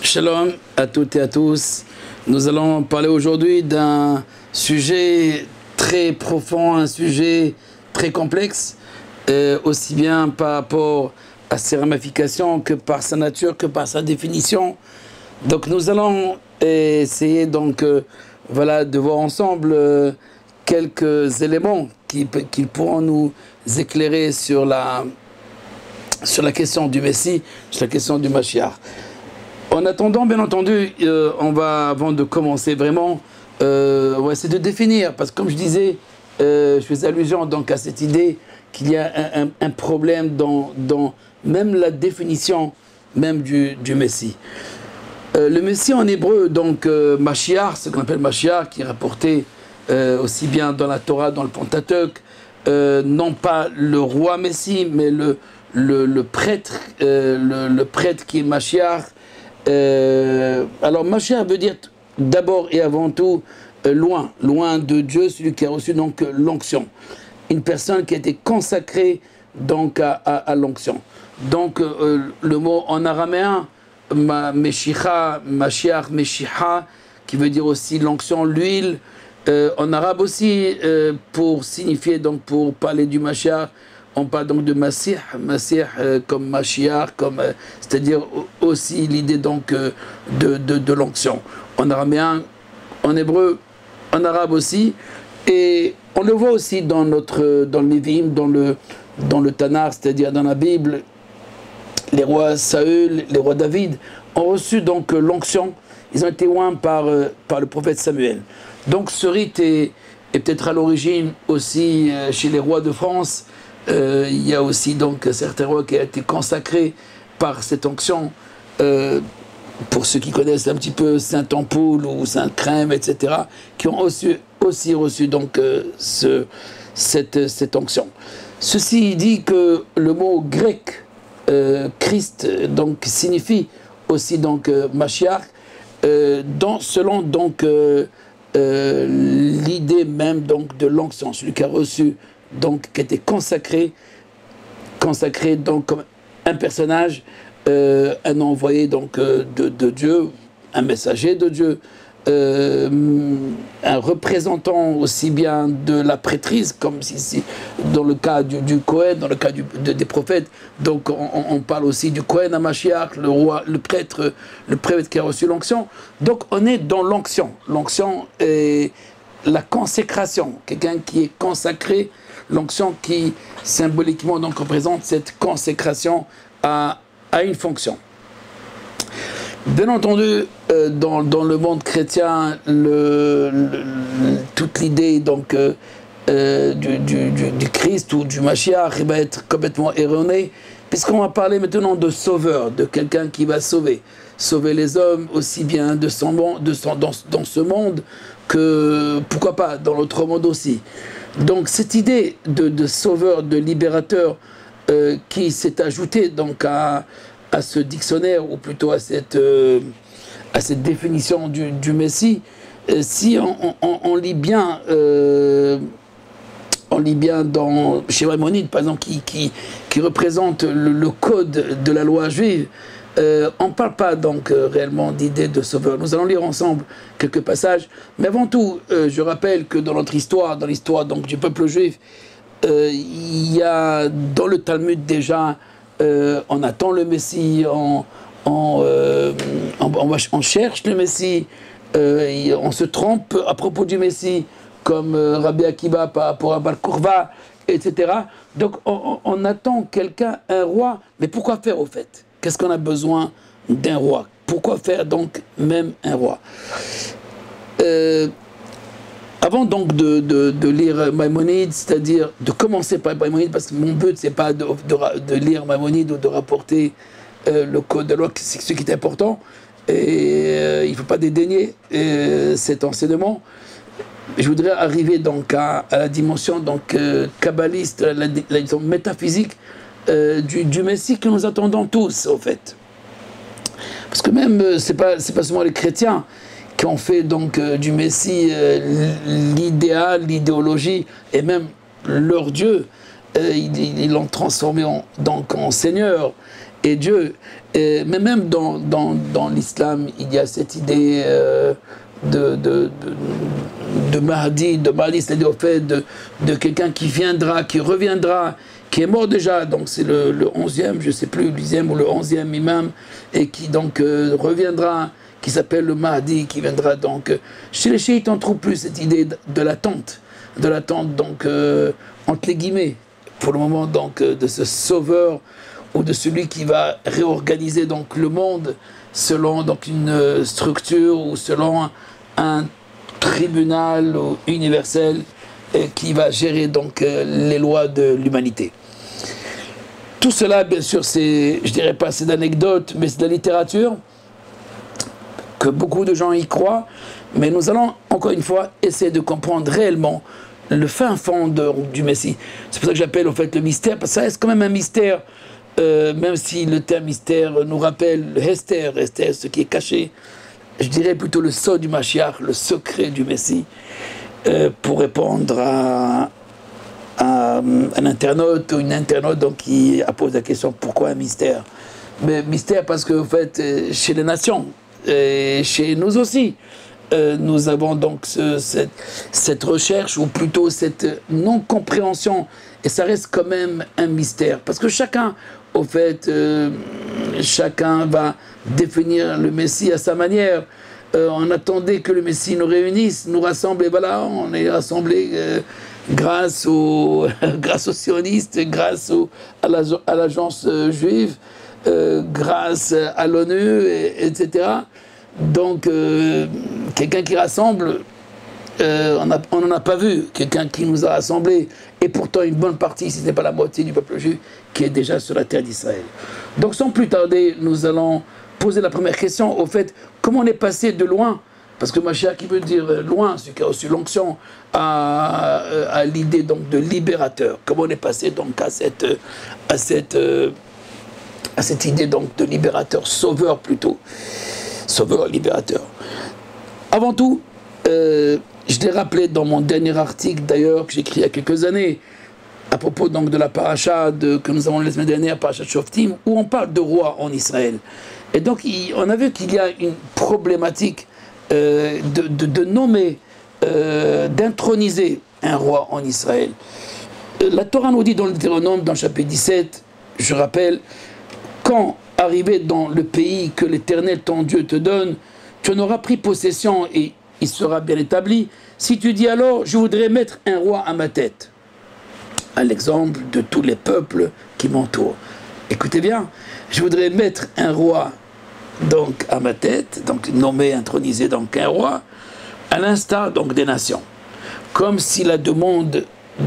Shalom à toutes et à tous. Nous allons parler aujourd'hui d'un sujet très profond, un sujet très complexe, aussi bien par rapport à ses ramifications que par sa nature, que par sa définition. Donc nous allons essayer de voir ensemble quelques éléments qui pourront nous éclairer sur la question du Messie, sur la question du Mashiach. En attendant, bien entendu, avant de commencer vraiment, on va essayer de définir, parce que comme je disais, je faisais allusion donc à cette idée qu'il y a un problème dans même la définition même du Messie. Le Messie en hébreu, donc Mashiach, ce qu'on appelle Mashiach, qui est rapporté aussi bien dans la Torah, dans le Pentateuch, non pas le roi Messie, mais le prêtre, le prêtre qui est Mashiach. Alors Mashiach veut dire d'abord et avant tout loin de Dieu, celui qui a reçu donc l'onction, une personne qui a été consacrée donc à l'onction. Donc le mot en araméen Meshicha, Mashiach, Meshicha, qui veut dire aussi l'onction, l'huile. En arabe aussi, pour signifier, donc pour parler du Mashiach, on parle donc de Masih, comme Mashiach, c'est-à-dire aussi l'idée donc de l'onction. En araméen, en hébreu, en arabe aussi, et on le voit aussi dans le Nevi'im, dans le Tanakh, c'est-à-dire dans la Bible. Les rois Saül, les rois David ont reçu donc l'onction. Ils ont été oints par le prophète Samuel. Donc ce rite est peut-être à l'origine aussi chez les rois de France. Il y a aussi donc certains rois qui ont été consacrés par cette onction. Pour ceux qui connaissent un petit peu Saint-Ampoule ou Saint-Crème, etc., qui ont aussi reçu donc cette onction. Ceci dit que le mot grec Christ donc signifie aussi donc Mashiach, selon donc l'idée même donc de l'onction, celui qui a reçu donc qui a été consacré donc comme un personnage, un envoyé donc de Dieu, un messager de Dieu, un représentant aussi bien de la prêtrise, comme si dans le cas du Kohen, dans le cas des prophètes. Donc on parle aussi du Kohen à Mashiach, le roi, le prêtre qui a reçu l'onction. Donc on est dans l'onction. L'onction est la consécration, quelqu'un qui est consacré, l'onction qui symboliquement donc représente cette consécration à une fonction. Bien entendu, dans le monde chrétien, toute l'idée donc du Christ ou du Mashiach va être complètement erronée, puisqu'on va parler maintenant de sauveur, de quelqu'un qui va sauver les hommes aussi bien dans ce monde que, pourquoi pas, dans l'autre monde aussi. Donc cette idée de sauveur, de libérateur qui s'est ajoutée donc à ce dictionnaire, ou plutôt à cette définition du Messie, si on lit bien chez Maïmonide, par exemple, qui représente le code de la loi juive, on ne parle pas donc réellement d'idée de sauveur. Nous allons lire ensemble quelques passages, mais avant tout, je rappelle que dans notre histoire, dans l'histoire donc du peuple juif, il y a dans le Talmud déjà, on attend le Messie, on cherche le Messie, on se trompe à propos du Messie, comme Rabbi Akiba par rapport à Bar Kourva, etc. Donc on attend quelqu'un, un roi, mais pourquoi faire au fait? Qu'est-ce qu'on a besoin d'un roi? Pourquoi faire donc même un roi? Avant donc de lire Maïmonide, c'est-à-dire de commencer par Maïmonide, parce que mon but c'est pas de lire Maïmonide ou de rapporter le code de la loi, c'est ce qui est important, et il ne faut pas dédaigner cet enseignement. Je voudrais arriver donc à la dimension donc kabbaliste, la dimension métaphysique du Messie que nous attendons tous, au fait. Parce que même, c'est pas seulement les chrétiens qui ont fait donc du Messie l'idéal, l'idéologie, et même leur Dieu. Ils l'ont transformé en Seigneur. et Dieu. Mais même dans l'islam, il y a cette idée de Mahdi, c'est-à-dire au fait de quelqu'un qui viendra, qui reviendra, qui est mort déjà, donc c'est le 11e, je ne sais plus, le 10e ou le 11e imam, et qui donc reviendra, qui s'appelle le Mahdi, qui viendra donc. Chez les chiites, on ne trouve plus cette idée de l'attente, donc entre les guillemets, pour le moment donc de ce sauveur ou de celui qui va réorganiser donc le monde selon donc une structure ou selon un tribunal universel qui va gérer donc les lois de l'humanité. Tout cela, bien sûr, c'est, je dirais pas c'est d'anecdotes, mais c'est de la littérature, que beaucoup de gens y croient, mais nous allons, encore une fois, essayer de comprendre réellement le fin fond du Messie. C'est pour ça que j'appelle, au fait, le mystère, parce que ça reste quand même un mystère, même si le terme mystère nous rappelle le Hester, ce qui est caché, je dirais plutôt le sceau du Mashiach, le secret du Messie, pour répondre à un internaute ou une internaute donc, qui a posé la question pourquoi un mystère. Mais mystère parce que, en fait, chez les nations, et chez nous aussi, nous avons donc cette recherche, ou plutôt cette non-compréhension, et ça reste quand même un mystère, parce que chacun, au fait, chacun va définir le Messie à sa manière. On attendait que le Messie nous réunisse, nous rassemble, et voilà, on est rassemblés grâce aux sionistes, grâce à l'agence juive, grâce à l'ONU, etc. Donc, quelqu'un qui rassemble, on n'en a pas vu, quelqu'un qui nous a rassemblés, et pourtant une bonne partie, si ce n'est pas la moitié du peuple juif, qui est déjà sur la terre d'Israël. Donc, sans plus tarder, nous allons poser la première question, au fait, comment on est passé de loin, parce que Mashiach qui veut dire loin, celui qui a reçu l'onction, à l'idée donc de libérateur. Comment on est passé donc à cette idée donc de libérateur, sauveur plutôt. Sauveur, libérateur. Avant tout, je l'ai rappelé dans mon dernier article d'ailleurs que j'ai écrit il y a quelques années, à propos donc de la paracha que nous avons la semaine dernière, paracha Shoftim, où on parle de roi en Israël. Et donc on a vu qu'il y a une problématique de nommer, d'introniser un roi en Israël. La Torah nous dit dans le Deutéronome, dans le chapitre 17, je rappelle, quand arrivé dans le pays que l'Éternel ton Dieu te donne, tu en auras pris possession et il sera bien établi. Si tu dis alors, je voudrais mettre un roi à ma tête, à l'exemple de tous les peuples qui m'entourent. Écoutez bien, je voudrais mettre un roi donc à ma tête, donc nommer, introniser donc un roi, à l'instar donc des nations. Comme si la demande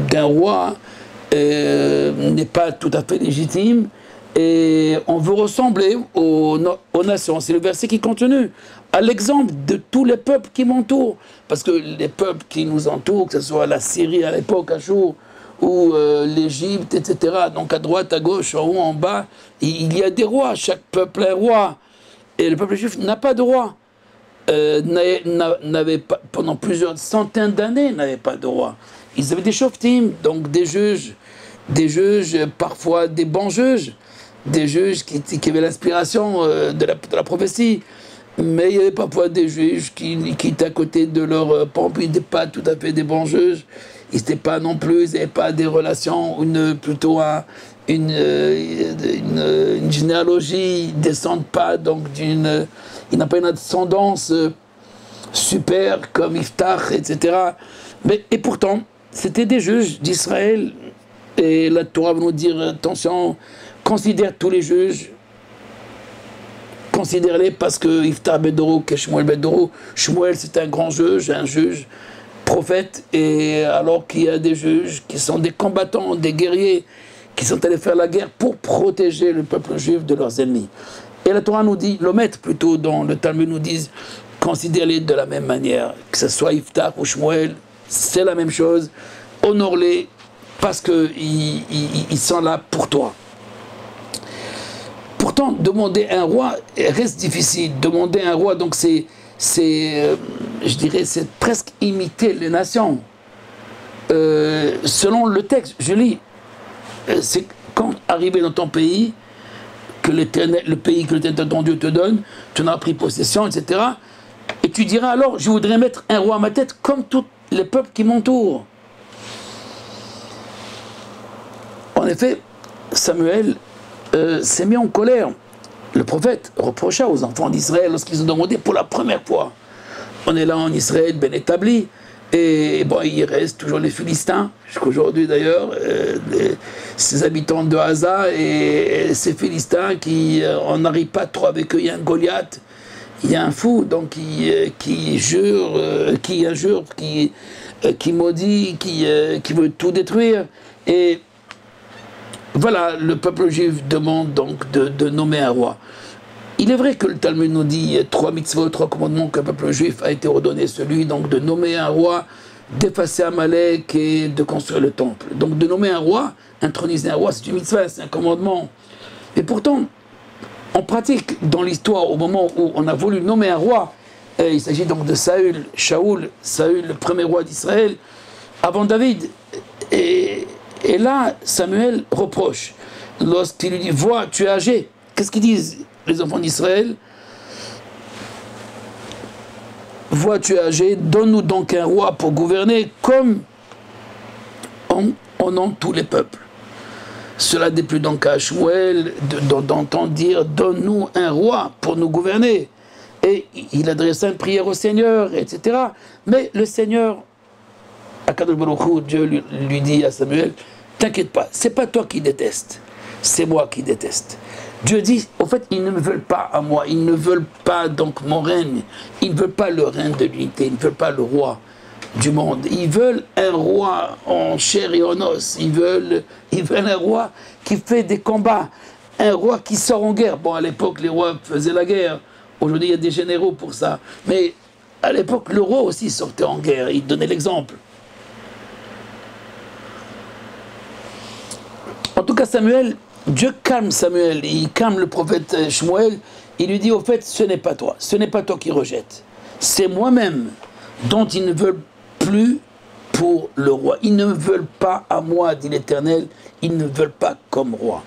d'un roi n'est pas tout à fait légitime, et on veut ressembler aux nations. C'est le verset qui est contenu, à l'exemple de tous les peuples qui m'entourent. Parce que les peuples qui nous entourent, que ce soit la Syrie à l'époque, Achour, ou l'Égypte, etc., donc à droite, à gauche, en haut, en bas, il y a des rois, chaque peuple a un roi. Et le peuple juif n'a pas de roi. N'avait pas, pendant plusieurs centaines d'années, n'avait pas de roi. Ils avaient des shoftim, donc des juges, parfois des bons juges, des juges qui avaient l'inspiration de la prophétie, mais il y avait parfois des juges qui étaient à côté de leur pompe, ils n'étaient pas tout à fait des bons juges, ils n'étaient pas non plus, ils n'avaient pas des relations, plutôt une généalogie, ils ne descendent pas, donc ils n'ont pas une ascendance super comme Iftach, etc. Et pourtant, c'était des juges d'Israël, et la Torah va nous dire, attention, considère tous les juges, considère-les parce que Iftach Bedoro, que Shmuel Bedoro, Shmuel c'est un grand juge, prophète, et alors qu'il y a des juges qui sont des combattants, des guerriers, qui sont allés faire la guerre pour protéger le peuple juif de leurs ennemis. Et la Torah nous dit, l'Omet plutôt, dans le Talmud nous dit, considère-les de la même manière, que ce soit Iftach ou Shmuel, c'est la même chose, honore-les parce qu'ils sont là pour toi. Pourtant, demander un roi reste difficile. Demander un roi, donc je dirais, c'est presque imiter les nations. Selon le texte, je lis, c'est quand arrivé dans ton pays, que le pays que l'Éternel ton Dieu te donne, tu en as pris possession, etc. Et tu diras alors, je voudrais mettre un roi à ma tête comme tous les peuples qui m'entourent. En effet, Samuel s'est mis en colère. Le prophète reprocha aux enfants d'Israël lorsqu'ils ont demandé pour la première fois. On est là en Israël, bien établi, et bon, il reste toujours les Philistins, jusqu'aujourd'hui d'ailleurs, ces habitants de Gaza et ces Philistins qui, on n'arrive pas trop avec eux. Il y a un Goliath, il y a un fou, donc qui jure, qui maudit, qui veut tout détruire. Et voilà, le peuple juif demande donc de nommer un roi. Il est vrai que le Talmud nous dit 3 mitzvot, 3 commandements que le peuple juif a été ordonné, celui donc de nommer un roi, d'effacer Amalek et de construire le temple. Donc de nommer un roi, introniser un roi, c'est une mitzvah, c'est un commandement. Et pourtant, en pratique, dans l'histoire, au moment où on a voulu nommer un roi, il s'agit donc de Saül, le premier roi d'Israël, avant David. Et là, Samuel reproche, lorsqu'il lui dit, vois, tu es âgé. Qu'est-ce qu'ils disent les enfants d'Israël? Vois, tu es âgé, donne-nous donc un roi pour gouverner comme on nomme tous les peuples. Cela déplut donc à Shmuel d'entendre dire, donne-nous un roi pour nous gouverner. Et il adressa une prière au Seigneur, etc. Mais le Seigneur, Akadosh Baruch Hu, Dieu lui dit à Samuel, t'inquiète pas, c'est pas toi qui détestes, c'est moi qui déteste. Dieu dit, en fait, ils ne me veulent pas à moi, ils ne veulent pas donc mon règne, ils ne veulent pas le règne de l'unité, ils ne veulent pas le roi du monde. Ils veulent un roi en chair et en os, ils veulent un roi qui fait des combats, un roi qui sort en guerre. Bon, à l'époque, les rois faisaient la guerre, aujourd'hui, il y a des généraux pour ça. Mais à l'époque, le roi aussi sortait en guerre, il donnait l'exemple. En tout cas, Samuel, Dieu calme Samuel, il calme le prophète Shmuel, il lui dit au fait, ce n'est pas toi qui rejette, c'est moi-même dont ils ne veulent plus pour le roi. Ils ne veulent pas à moi, dit l'Éternel, ils ne veulent pas comme roi.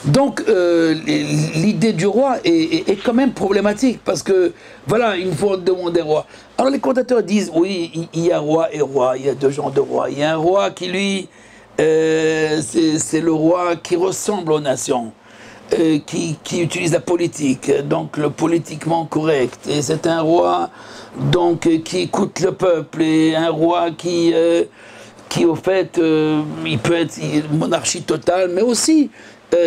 Donc l'idée du roi est quand même problématique, parce que voilà, il faut demander roi. Alors les commentateurs disent, oui, il y a roi et roi, il y a deux genres de rois. Il y a un roi qui lui... c'est le roi qui ressemble aux nations, qui utilise la politique, donc le politiquement correct. Et c'est un roi donc qui écoute le peuple, et un roi qui au fait, il peut être monarchie totale, mais aussi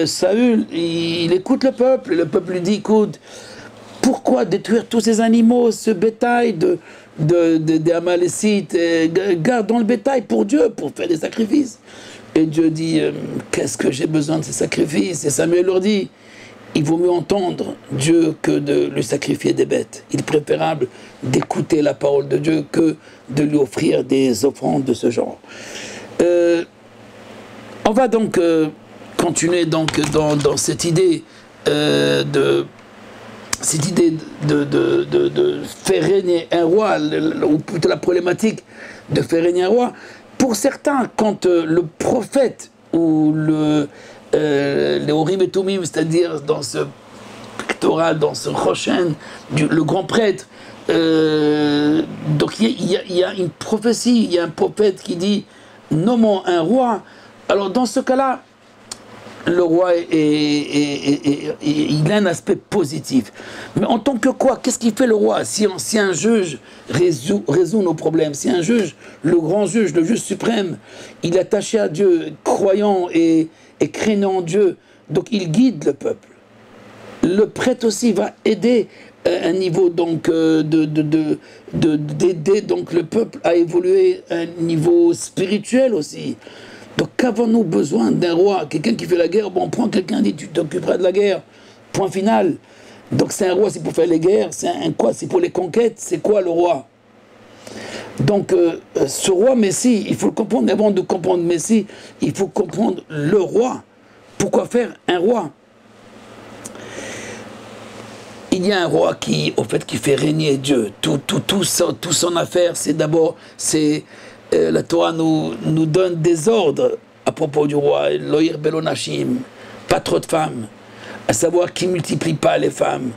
Saül, il écoute le peuple, et le peuple lui dit, écoute, pourquoi détruire tous ces animaux, ce bétail des Amalécites, gardons le bétail pour Dieu, pour faire des sacrifices. Et Dieu dit, qu'est-ce que j'ai besoin de ces sacrifices? Et Samuel leur dit, il vaut mieux entendre Dieu que de lui sacrifier des bêtes. Il est préférable d'écouter la parole de Dieu que de lui offrir des offrandes de ce genre. On va donc continuer donc dans cette idée de faire régner un roi, ou plutôt la problématique de faire régner un roi. Pour certains, quand le prophète ou les Urim et Tumim, c'est-à-dire dans ce pictoral, dans ce Rochen, le grand prêtre, donc il y a une prophétie, il y a un prophète qui dit « nommons un roi ». Alors dans ce cas-là, le roi, il a un aspect positif. Mais en tant que quoi? Qu'est-ce qu'il fait le roi? Si un juge résout nos problèmes, si un juge, le grand juge, le juge suprême, il est attaché à Dieu, croyant et craignant Dieu, donc il guide le peuple. Le prêtre aussi va aider à un niveau donc d'aider donc le peuple à évoluer à un niveau spirituel aussi. Donc qu'avons-nous besoin d'un roi? Quelqu'un qui fait la guerre, bon, on prend quelqu'un, dit tu t'occuperas de la guerre, point final. Donc c'est un roi, c'est pour faire les guerres, c'est un quoi? C'est pour les conquêtes, c'est quoi le roi? Donc ce roi Messie, il faut le comprendre, mais avant de comprendre Messie, il faut comprendre le roi. Pourquoi faire un roi? Il y a un roi qui, au fait, qui fait régner Dieu. Tout son affaire, c'est d'abord, la Torah nous donne des ordres à propos du roi. Loïr belonachim, pas trop de femmes, à savoir qui ne multiplie pas les femmes.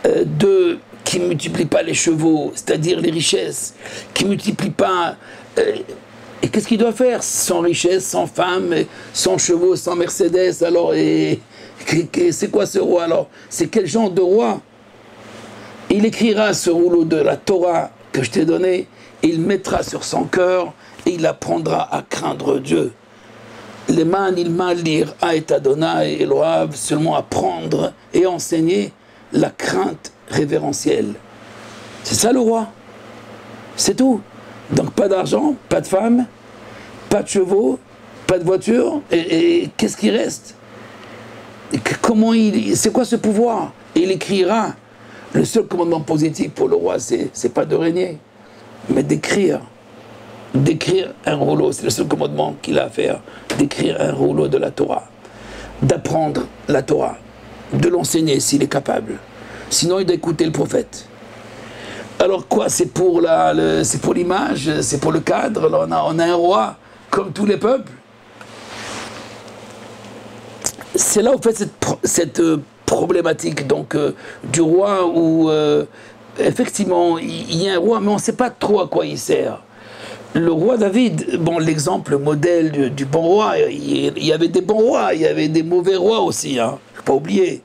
2, qui ne multiplie pas les chevaux, c'est-à-dire les richesses, qui ne multiplie pas... et qu'est-ce qu'il doit faire sans richesse, sans femmes, sans chevaux, sans Mercedes? Alors, c'est quoi ce roi alors? C'est quel genre de roi? Il écrira ce rouleau de la Torah que je t'ai donné, et il mettra sur son cœur, et il apprendra à craindre Dieu. Les man, il m'a lire à et Adonai, et l'orav seulement apprendre et enseigner la crainte révérentielle. C'est ça le roi. C'est tout. Donc pas d'argent, pas de femmes, pas de chevaux, pas de voiture, et qu'est-ce qui reste? C'est quoi ce pouvoir? Et il écrira. Le seul commandement positif pour le roi, c'est pas de régner, mais d'écrire. D'écrire un rouleau, c'est le seul commandement qu'il a à faire, d'écrire un rouleau de la Torah, d'apprendre la Torah, de l'enseigner s'il est capable. Sinon, il doit écouter le prophète. Alors quoi, c'est pour l'image, c'est pour le cadre. Alors on a un roi comme tous les peuples. C'est là où fait cette problématique donc du roi où effectivement il y a un roi, mais on ne sait pas trop à quoi il sert. Le roi David, bon, l'exemple modèle du bon roi, il y avait des bons rois, il y avait des mauvais rois aussi, hein, faut pas oublier.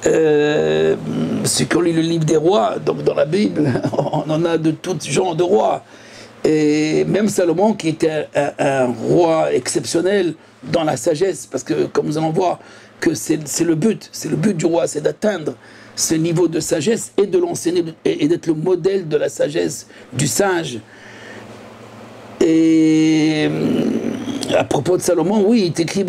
Ceux qui ont lu le livre des rois, donc dans la Bible, on en a de tout genre de rois. Et même Salomon, qui était un roi exceptionnel dans la sagesse, parce que comme nous allons voir, que c'est le but du roi, c'est d'atteindre ce niveau de sagesse et de l'enseigner et d'être le modèle de la sagesse du sage. Et à propos de Salomon, oui, il écrit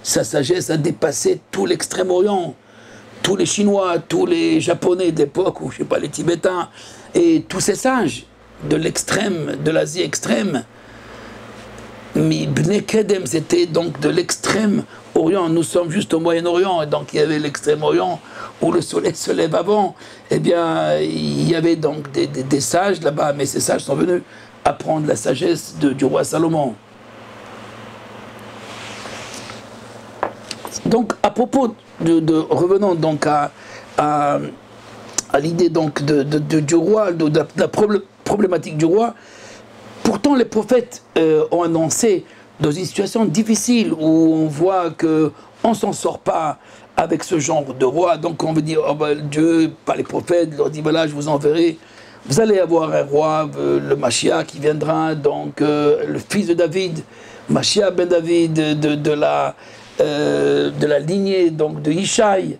sa sagesse a dépassé tout l'Extrême-Orient, tous les Chinois, tous les Japonais d'époque, ou je sais pas, les Tibétains, et tous ces sages de l'extrême, de l'Asie extrême. Mais Bnei Kedem, c'était donc de l'extrême-orient. Nous sommes juste au Moyen-Orient, et donc il y avait l'extrême-orient où le soleil se lève avant. Eh bien, il y avait donc des sages là-bas, mais ces sages sont venus apprendre la sagesse du roi Salomon. Donc, à propos revenons donc à l'idée donc du roi, de la problématique du roi. Pourtant, les prophètes ont annoncé dans une situation difficile où on voit qu'on ne s'en sort pas avec ce genre de roi. Donc on veut dire, oh ben, Dieu, par les prophètes, leur dit, voilà, je vous enverrai. Vous allez avoir un roi, le Mashiach qui viendra, donc le fils de David, Mashiach ben David, de la lignée donc, de Ishaï.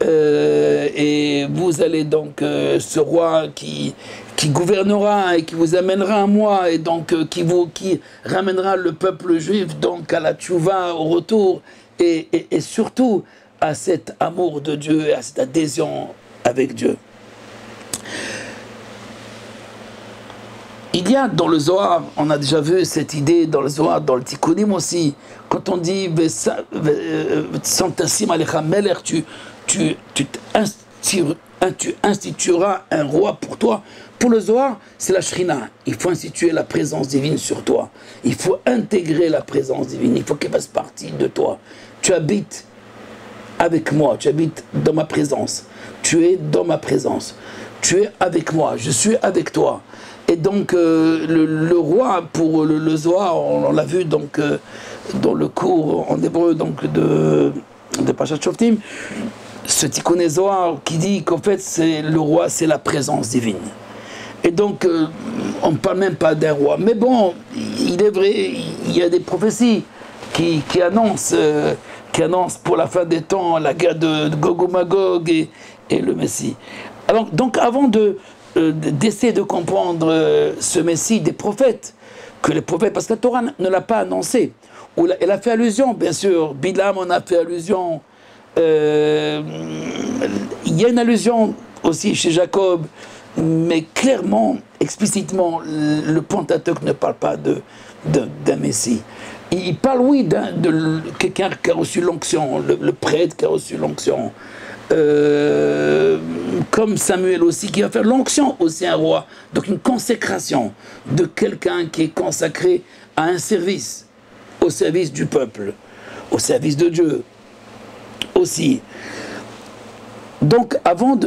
Et vous allez donc, ce roi qui gouvernera et qui vous amènera à moi, et donc qui ramènera le peuple juif donc à la tchouva, au retour, et surtout à cet amour de Dieu et à cette adhésion avec Dieu. Il y a dans le Zohar, on a déjà vu cette idée dans le Zohar, dans le Tikkunim aussi, quand on dit tu institueras un roi pour toi. Pour le Zohar, c'est la Shrina. Il faut instituer la présence divine sur toi. Il faut intégrer la présence divine. Il faut qu'elle fasse partie de toi. Tu habites avec moi. Tu habites dans ma présence. Tu es dans ma présence. Tu es avec moi. Je suis avec toi. Et donc, le roi, pour le Zohar, on l'a vu donc, dans le cours en hébreu donc, de Parashat Shoftim, ce Tikkun Zohar qui dit qu'en fait, le roi, c'est la présence divine. Et donc, on ne parle même pas d'un roi. Mais bon, il est vrai, il y a des prophéties qui annoncent pour la fin des temps la guerre de Gog et Magog et le Messie. Alors, donc, avant d'essayer de comprendre ce Messie des prophètes, que les prophètes, parce que la Torah ne l'a pas annoncé, elle a fait allusion, bien sûr, Bilam en a fait allusion, il y a une allusion aussi chez Jacob, mais clairement, explicitement, le Pentateuque ne parle pas d'un Messie. Il parle, oui, de quelqu'un qui a reçu l'onction, le prêtre qui a reçu l'onction, comme Samuel aussi, qui va faire l'onction aussi un roi. Donc une consécration de quelqu'un qui est consacré à un service. au service du peuple, au service de Dieu aussi. Donc avant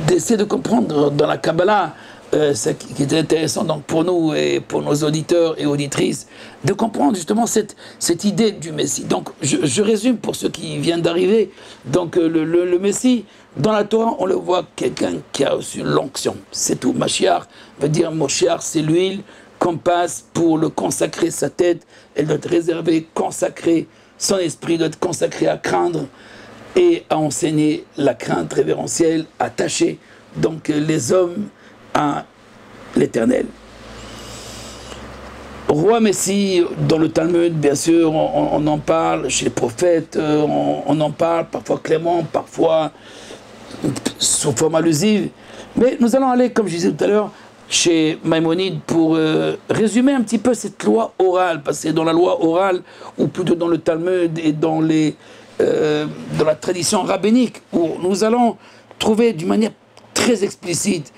d'essayer de comprendre dans la Kabbalah, ce qui est intéressant donc pour nous et pour nos auditeurs et auditrices, de comprendre justement cette idée du Messie. Donc je résume pour ceux qui viennent d'arriver. Donc le Messie, dans la Torah, on le voit quelqu'un qui a reçu l'onction. C'est tout. Mashiach veut dire Moshiach, c'est l'huile qu'on passe pour le consacrer sa tête. Elle doit être réservée, consacrée. Son esprit doit être consacré à craindre et à enseigner la crainte révérentielle, attacher donc les hommes à l'Éternel. Roi Messie, dans le Talmud, bien sûr, on en parle, chez les prophètes, on en parle, parfois clairement, parfois sous forme allusive. Mais nous allons aller, comme je disais tout à l'heure, chez Maïmonide pour résumer un petit peu cette loi orale, parce que dans la loi orale, ou plutôt dans le Talmud et dans la tradition rabbinique, où nous allons trouver d'une manière très explicite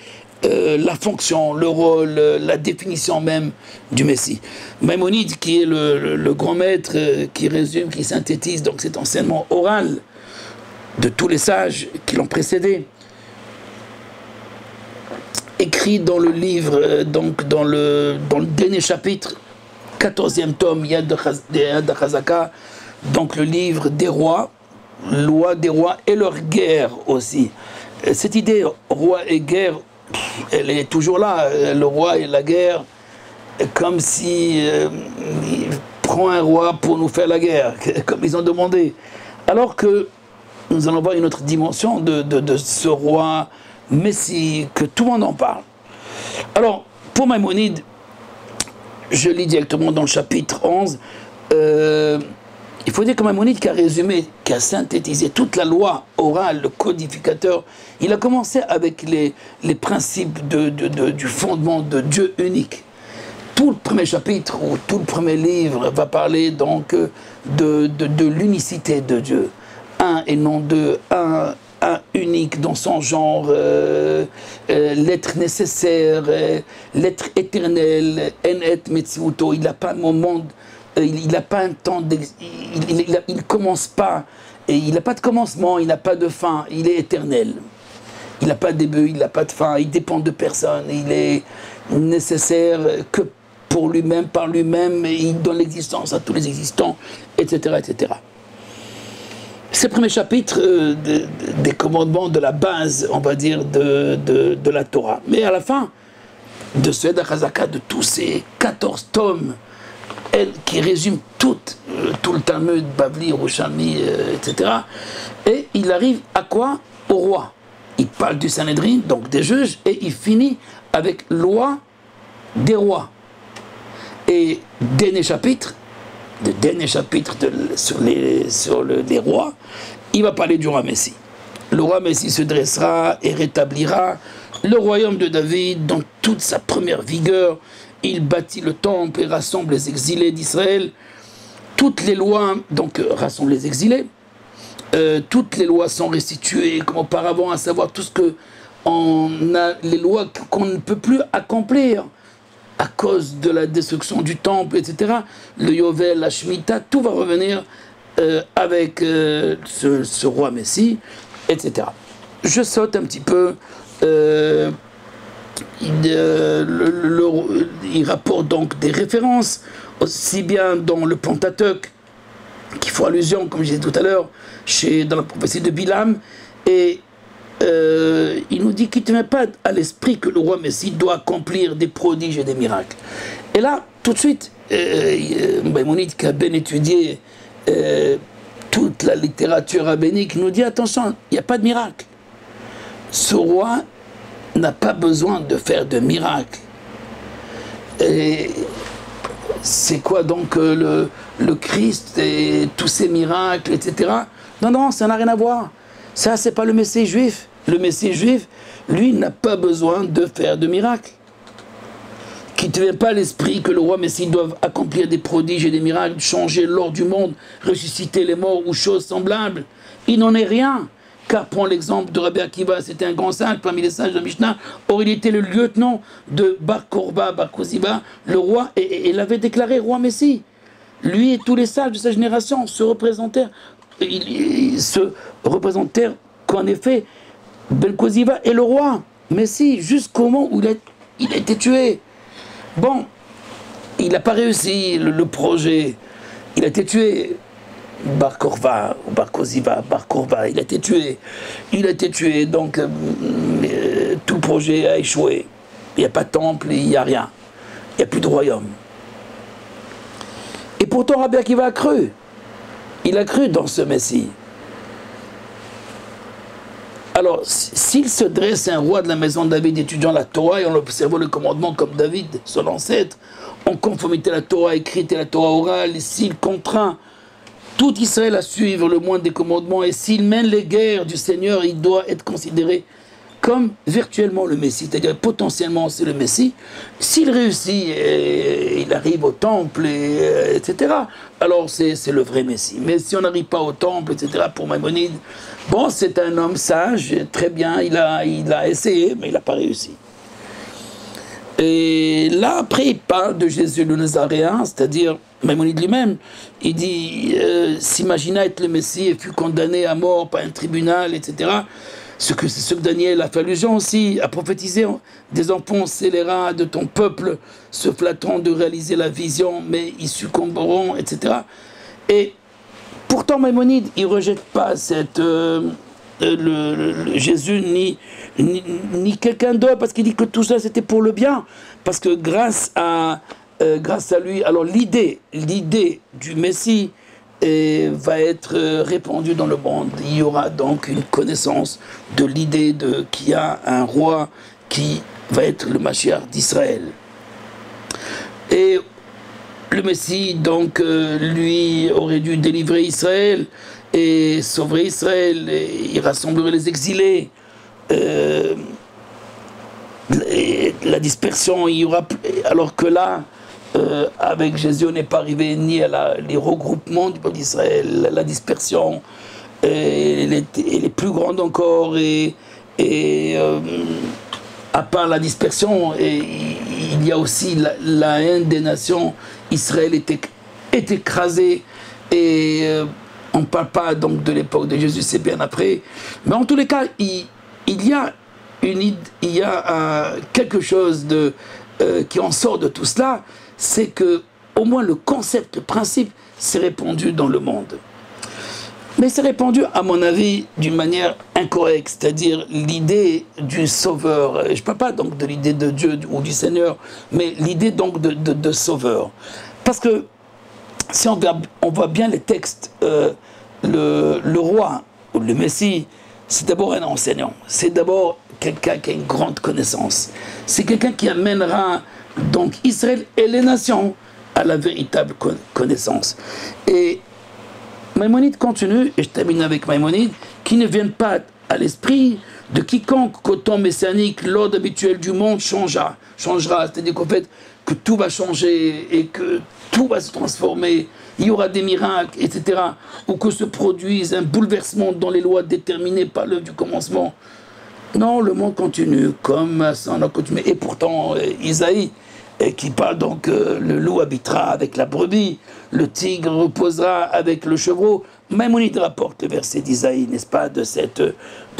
la fonction, le rôle, la définition même du Messie. Maïmonide, qui est le grand maître qui résume, qui synthétise donc cet enseignement oral de tous les sages qui l'ont précédé, écrit dans le livre, donc dans le dernier chapitre, 14e tome, Yad HaChazaka, donc le livre des rois, loi des rois et leur guerre aussi. Cette idée, roi et guerre, elle est toujours là. Le roi et la guerre, comme si il prend un roi pour nous faire la guerre, comme ils ont demandé. Alors que nous allons voir une autre dimension de ce roi Messie, que tout le monde en parle. Alors, pour Maïmonide, je lis directement dans le chapitre 11, il faut dire que Maïmonide, qui a résumé, qui a synthétisé toute la loi orale, le codificateur, il a commencé avec les principes du fondement de Dieu unique. Tout le premier chapitre, ou tout le premier livre, va parler donc de l'unicité de Dieu. Un et non deux, un unique dans son genre, l'être nécessaire, l'être éternel, en et metzivuto, il n'a pas un moment, il n'a pas un temps, il ne commence pas, et il n'a pas de commencement, il n'a pas de fin, il est éternel. Il n'a pas de début, il n'a pas de fin, il dépend de personne, il est nécessaire que pour lui-même, par lui-même, et il donne l'existence à tous les existants, etc., etc. C'est le premier chapitre des commandements de la base, on va dire, de la Torah. Mais à la fin de ce Yad HaChazaka, de tous ces 14 tomes, qui résument tout le Talmud, Bavli, Yerushalmi, etc. Et il arrive à quoi? Au roi. Il parle du Sanhédrin, donc des juges, et il finit avec loi des rois. Et dernier chapitre, le dernier chapitre sur les rois, il va parler du roi Messie. Le roi Messie se dressera et rétablira le royaume de David dans toute sa première vigueur. Il bâtit le temple et rassemble les exilés d'Israël. Toutes les lois, donc rassemble les exilés, toutes les lois sont restituées comme auparavant, à savoir tout ce que les lois qu'on ne peut plus accomplir à cause de la destruction du temple, etc. Le Yovel, la Shemitah, tout va revenir avec ce roi Messie, etc. Je saute un petit peu. Il rapporte donc des références, aussi bien dans le Pentateuque, qui font allusion, comme je disais tout à l'heure, dans la prophétie de Bilam, et il nous dit qu'il ne te met pas à l'esprit que le roi Messie doit accomplir des prodiges et des miracles. Et là, tout de suite, Maïmonide, qui a bien étudié toute la littérature rabbinique, nous dit attention, il n'y a pas de miracle. Ce roi n'a pas besoin de faire de miracles. Et c'est quoi donc le Christ et tous ces miracles, etc. Non, non, ça n'a rien à voir. Ça, c'est pas le Messie juif. Le Messie juif, lui, n'a pas besoin de faire de miracles. Qu'il ne te vienne pas à l'esprit que le roi Messie doit accomplir des prodiges et des miracles, changer l'ordre du monde, ressusciter les morts ou choses semblables. Il n'en est rien. Car, prends l'exemple de Rabbi Akiva, c'était un grand sage parmi les sages de Mishnah. Or, il était le lieutenant de Bar Korba, Bar Koziba, le roi, et il avait déclaré roi Messie. lui et tous les sages de sa génération se représentèrent qu'en effet, Belkoziva est le roi. Mais si, jusqu'au moment où il a été tué. Bon, il n'a pas réussi le projet. Il a été tué. Bar Korva, Bar Koziva, Bar Korva, il a été tué. Il a été tué, donc tout le projet a échoué. Il n'y a pas de temple, il n'y a rien. Il n'y a plus de royaume. Et pourtant, Rabbi Akiva a cru. Il a cru dans ce Messie. Alors, s'il se dresse un roi de la maison de David étudiant la Torah et en observant le commandement comme David, son ancêtre, en conformité à la Torah écrite et la Torah orale, s'il contraint tout Israël à suivre le moindre des commandements et s'il mène les guerres du Seigneur, il doit être considéré comme virtuellement le Messie, c'est-à-dire potentiellement c'est le Messie. S'il réussit et il arrive au temple, etc., alors c'est le vrai Messie. Mais si on n'arrive pas au temple, etc., pour Maïmonide, bon, c'est un homme sage, très bien, il a essayé, mais il n'a pas réussi. Et là, après, il parle de Jésus le Nazaréen, c'est-à-dire Maïmonide lui-même. Il dit, s'imagina être le Messie et fut condamné à mort par un tribunal, etc., ce que Daniel a fait allusion aussi, a prophétisé des enfants scélérats de ton peuple, se flatteront de réaliser la vision, mais ils succomberont, etc. Et pourtant, Maïmonide, il ne rejette pas le Jésus ni quelqu'un d'autre, parce qu'il dit que tout ça c'était pour le bien, parce que grâce à lui, alors l'idée du Messie va être répandue dans le monde. Il y aura donc une connaissance de l'idée qu'il y a un roi qui va être le Mashiach d'Israël. Et le Messie, donc, lui aurait dû délivrer Israël et sauver Israël, et il rassemblerait les exilés. La dispersion, il y aura, alors que là, avec Jésus, on n'est pas arrivé ni à les regroupements du peuple d'Israël, la dispersion, elle est plus grande encore, et à part la dispersion, il y a aussi la haine des nations. Israël est écrasé, et on ne parle pas donc de l'époque de Jésus, c'est bien après. Mais en tous les cas, il y a quelque chose qui en sort de tout cela, c'est que au moins le concept, le principe s'est répandu dans le monde. Mais c'est répandu, à mon avis, d'une manière incorrecte, c'est-à-dire l'idée du sauveur. Je ne parle pas donc de l'idée de Dieu ou du Seigneur, mais l'idée donc de sauveur. Parce que si on voit bien les textes, le roi ou le Messie, c'est d'abord un enseignant, c'est d'abord quelqu'un qui a une grande connaissance. C'est quelqu'un qui amènera donc Israël et les nations à la véritable connaissance. Et Maïmonide continue, et je termine avec Maïmonide, qui ne viennent pas à l'esprit de quiconque qu'au temps messianique, l'ordre habituel du monde changera. C'est-à-dire qu'en fait, que tout va changer et que tout va se transformer, il y aura des miracles, etc. Ou que se produise un bouleversement dans les lois déterminées par l'œuvre du commencement. Non, le monde continue, comme ça on a continué. Et pourtant, Isaïe, qui parle donc, le loup habitera avec la brebis, le tigre reposera avec le chevreau. Maïmonide rapporte le verset d'Isaïe, n'est-ce pas, de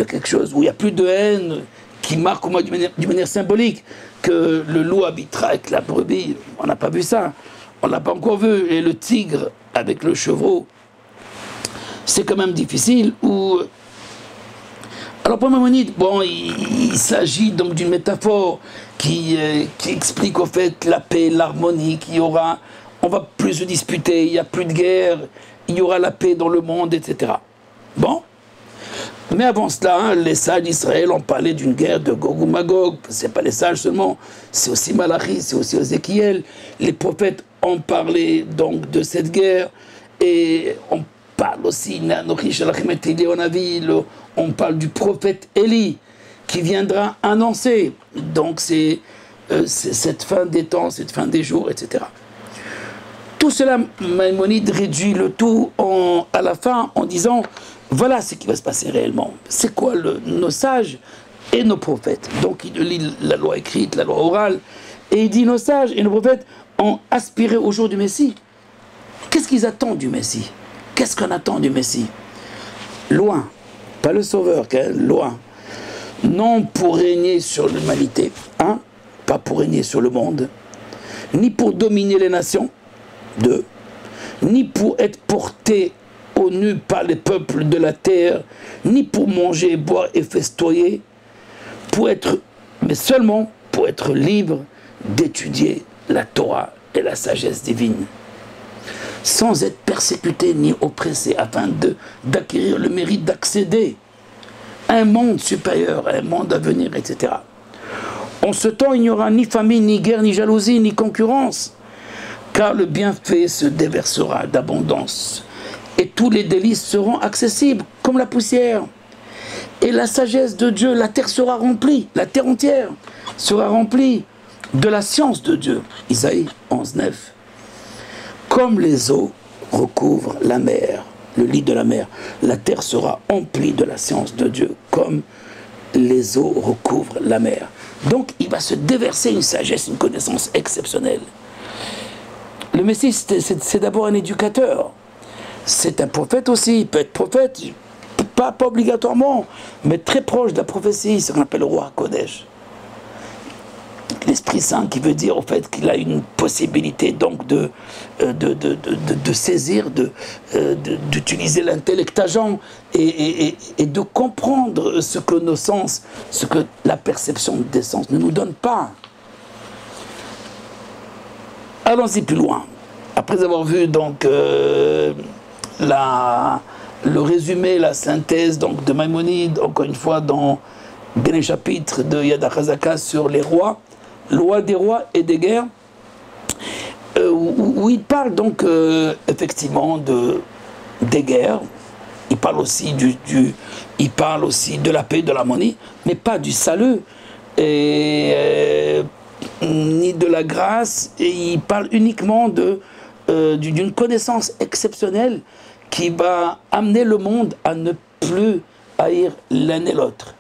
quelque chose où il n'y a plus de haine, qui marque au moins d'une manière symbolique que le loup habitera avec la brebis. On n'a pas vu ça, on ne l'a pas encore vu. Et le tigre avec le chevreau, c'est quand même difficile. Alors pour Maïmonide, bon, il s'agit donc d'une métaphore qui explique au fait la paix, l'harmonie, qu'il y aura, on va plus se disputer, il n'y a plus de guerre, il y aura la paix dans le monde, etc. Bon, mais avant cela, hein, les sages d'Israël ont parlé d'une guerre de Gog ou Magog. C'est pas les sages seulement, c'est aussi Malachi, c'est aussi Ézéchiel. Les prophètes ont parlé donc de cette guerre, et on parle aussi, on parle du prophète Élie qui viendra annoncer donc c'est cette fin des temps, cette fin des jours, etc. Tout cela, Maïmonide réduit le tout à la fin en disant voilà ce qui va se passer réellement. C'est quoi nos sages et nos prophètes. Donc il lit la loi écrite, la loi orale, et il dit nos sages et nos prophètes ont aspiré au jour du Messie. Qu'est-ce qu'ils attendent du Messie? Qu'est-ce qu'on attend du Messie? Loin, pas le Sauveur, loin. Non pour régner sur l'humanité, hein, pas pour régner sur le monde, ni pour dominer les nations, deux, ni pour être porté au nu par les peuples de la terre, ni pour manger, boire et festoyer, mais seulement pour être libre d'étudier la Torah et la sagesse divine, sans être persécuté ni oppressé, afin d'acquérir le mérite d'accéder à un monde supérieur, à un monde à venir, etc. En ce temps, il n'y aura ni famine, ni guerre, ni jalousie, ni concurrence, car le bienfait se déversera d'abondance, et tous les délices seront accessibles, comme la poussière. Et la sagesse de Dieu, la terre sera remplie, la terre entière sera remplie de la science de Dieu. Isaïe 11, 9. Comme les eaux recouvrent la mer, le lit de la mer, la terre sera emplie de la science de Dieu, comme les eaux recouvrent la mer. Donc il va se déverser une sagesse, une connaissance exceptionnelle. Le Messie, c'est d'abord un éducateur. C'est un prophète aussi, il peut être prophète, pas obligatoirement, mais très proche de la prophétie, ce qu'on appelle le roi Kodesh. L'Esprit Saint qui veut dire au fait qu'il a une possibilité donc de saisir, d'utiliser l'intellect agent et de comprendre ce que nos sens, ce que la perception des sens ne nous donne pas. Allons-y plus loin. Après avoir vu donc le résumé, la synthèse donc, de Maïmonide, encore une fois dans le dernier chapitre de Yad HaChazaka sur les rois, loi des rois et des guerres, où il parle donc effectivement des guerres, il parle aussi il parle aussi de la paix, de l'harmonie, mais pas du salut, ni de la grâce, et il parle uniquement d'une connaissance exceptionnelle qui va amener le monde à ne plus haïr l'un et l'autre.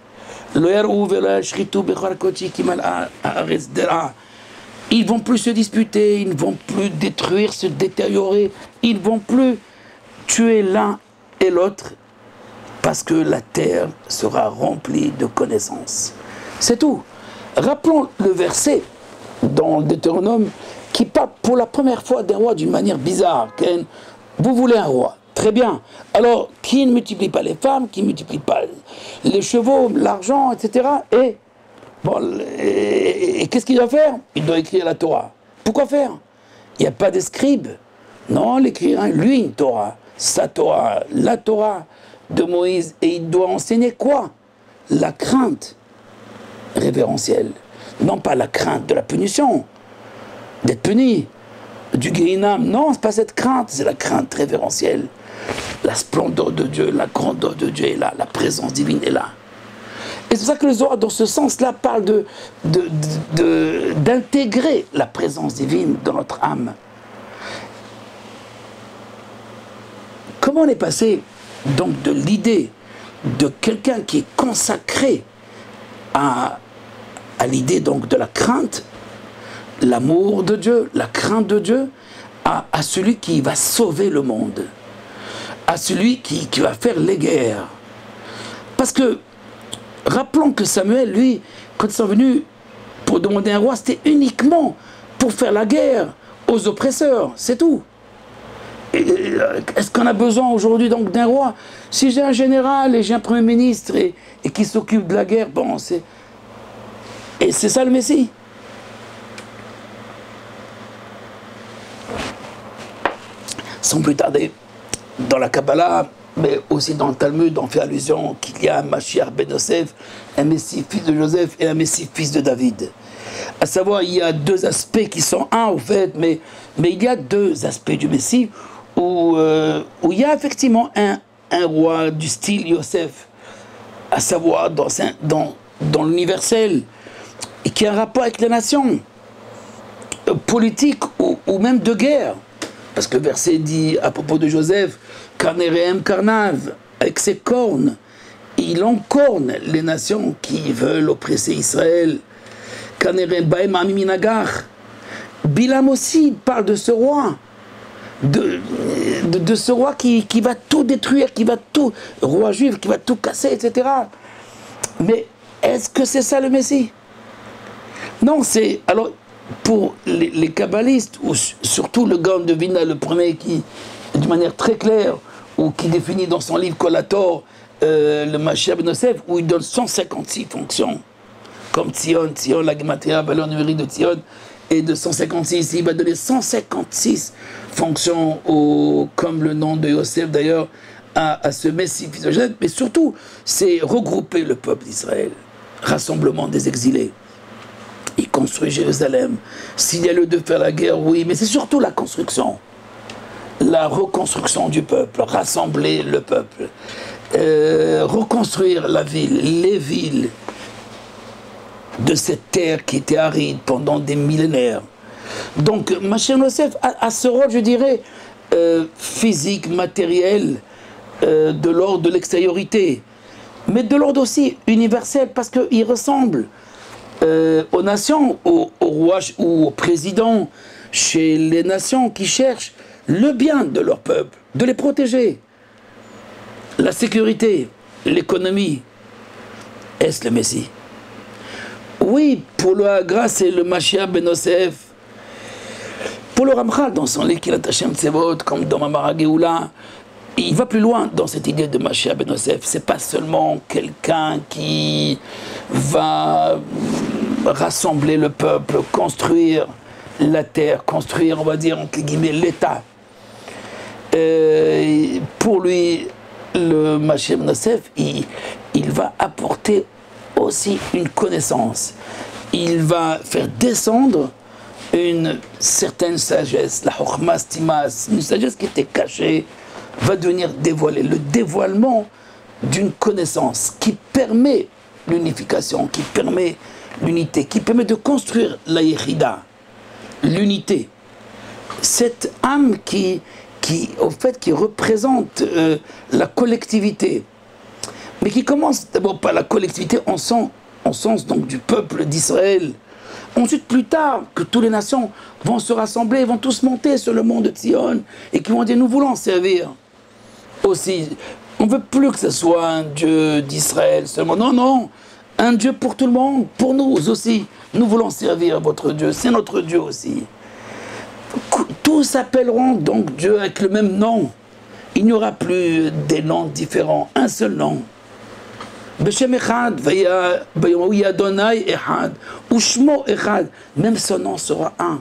Ils vont plus se disputer, ils ne vont plus détruire, se détériorer, ils ne vont plus tuer l'un et l'autre, parce que la terre sera remplie de connaissances. C'est tout. Rappelons le verset dans le Deutéronome qui parle pour la première fois d'un roi d'une manière bizarre. Vous voulez un roi, très bien. Alors, qui ne multiplie pas les femmes, qui ne multiplie pas les chevaux, l'argent, etc. Et, qu'est-ce qu'il doit faire? Il doit écrire la Torah. Pourquoi faire? Il n'y a pas de scribe. Non, l'écrivain, lui, une Torah. Sa Torah, la Torah de Moïse. Et il doit enseigner quoi? La crainte révérentielle. Non pas la crainte de la punition, d'être puni, du Guéhinam. Non, ce n'est pas cette crainte, c'est la crainte révérentielle. La splendeur de Dieu, la grandeur de Dieu est là, la présence divine est là. Et c'est pour ça que le Zohar, dans ce sens-là, parle d'intégrer la présence divine dans notre âme. Comment on est passé donc de l'idée de quelqu'un qui est consacré à l'idée donc de la crainte, l'amour de Dieu, la crainte de Dieu, à celui qui va sauver le monde, à celui qui va faire les guerres. Parce que, rappelons que Samuel, lui, quand ils sont venus pour demander un roi, c'était uniquement pour faire la guerre aux oppresseurs, c'est tout. Est-ce qu'on a besoin aujourd'hui donc d'un roi? Si j'ai un général et j'ai un premier ministre et qui s'occupe de la guerre, bon, c'est ça le Messie. Sans plus tarder, dans la Kabbalah, mais aussi dans le Talmud, on fait allusion qu'il y a un Mashiach ben Yosef, un Messie fils de Joseph et un Messie fils de David. À savoir, il y a deux aspects qui sont un au fait, mais il y a deux aspects du Messie où il y a effectivement un roi du style Yosef, à savoir dans l'universel, et qui a un rapport avec les nations, politique ou même de guerre. Parce que le verset dit à propos de Joseph, Karnerehem Karnav, avec ses cornes, il encorne les nations qui veulent oppresser Israël. Karnerehem Baem Amiminagar. Bilam aussi parle de ce roi. de ce roi qui va tout détruire, qui va tout, roi juif, qui va tout casser, etc. Mais est-ce que c'est ça le Messie? Non, c'est... Alors, pour les kabbalistes, ou surtout le Gaon de Vilna, le premier qui, de manière très claire, ou qui définit dans son livre Kolator, le Mashiach ben Yosef, où il donne 156 fonctions, comme Tzion, la Gematria, valeur numérique de Tzion, et de 156, il va donner 156 fonctions, comme le nom de Yosef d'ailleurs, à ce Messie physiogène, mais surtout, c'est regrouper le peuple d'Israël, rassemblement des exilés. Il construit Jérusalem. S'il y a lieu de faire la guerre, oui, mais c'est surtout la construction. La reconstruction du peuple, rassembler le peuple, reconstruire la ville, les villes de cette terre qui était aride pendant des millénaires. Donc, Mashiach ben Yosef a ce rôle, je dirais, physique, matériel, de l'ordre de l'extériorité, mais de l'ordre aussi universel, parce qu'il ressemble aux nations, aux rois ou aux présidents, chez les nations qui cherchent le bien de leur peuple, de les protéger. La sécurité, l'économie, est-ce le Messie? Oui, pour le Hagra, c'est le Mashiach ben Yosef. Pour le Ramchal, dans son livre Kilat Hashem Tzevot, comme dans Mamara Geoula, il va plus loin dans cette idée de Mashiach ben Yosef. C'est pas seulement quelqu'un qui va rassembler le peuple, construire la terre, construire, on va dire, entre guillemets, l'État. Pour lui, le Mashiach ben Yosef, il va apporter aussi une connaissance. Il va faire descendre une certaine sagesse, la Chokhmah Stimas, une sagesse qui était cachée, va devenir dévoilée. Le dévoilement d'une connaissance qui permet l'unification, qui permet l'unité, qui permet de construire la Yechida, l'unité. Cette âme qui représente la collectivité, mais qui commence d'abord par la collectivité en sens donc du peuple d'Israël. Ensuite, plus tard, que toutes les nations vont se rassembler, vont tous monter sur le mont de Tzion et qui vont dire nous voulons servir aussi. On ne veut plus que ce soit un Dieu d'Israël seulement. Non, non, un Dieu pour tout le monde, pour nous aussi. Nous voulons servir votre Dieu, c'est notre Dieu aussi. Tous s'appelleront donc Dieu avec le même nom. Il n'y aura plus des noms différents, un seul nom. Beshem Echad, Vayomawi Adonai Echad, Ushmo Echad, même son nom sera un.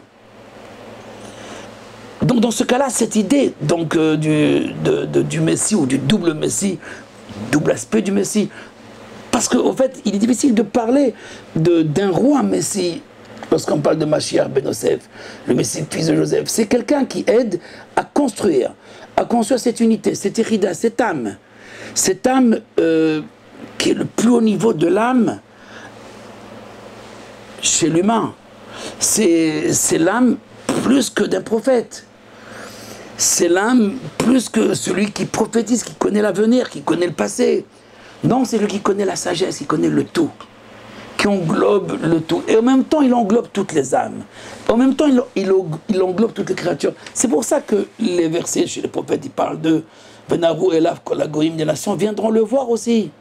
Donc dans ce cas-là, cette idée donc, du Messie ou du double Messie, double aspect du Messie, parce qu'en fait, il est difficile de parler d'un roi Messie lorsqu'on parle de Mashiach ben Yosef, le Messie fils de Joseph. C'est quelqu'un qui aide à construire cette unité, cette hérida, cette âme qui est le plus haut niveau de l'âme chez l'humain. C'est l'âme plus que d'un prophète. C'est l'âme plus que celui qui prophétise, qui connaît l'avenir, qui connaît le passé. Non, c'est lui qui connaît la sagesse, qui connaît le tout, qui englobe le tout. Et en même temps, il englobe toutes les âmes. En même temps, il englobe toutes les créatures. C'est pour ça que les versets chez les prophètes, ils parlent de Venaru Elav Kol Hagoyim des nations, viendront le voir aussi.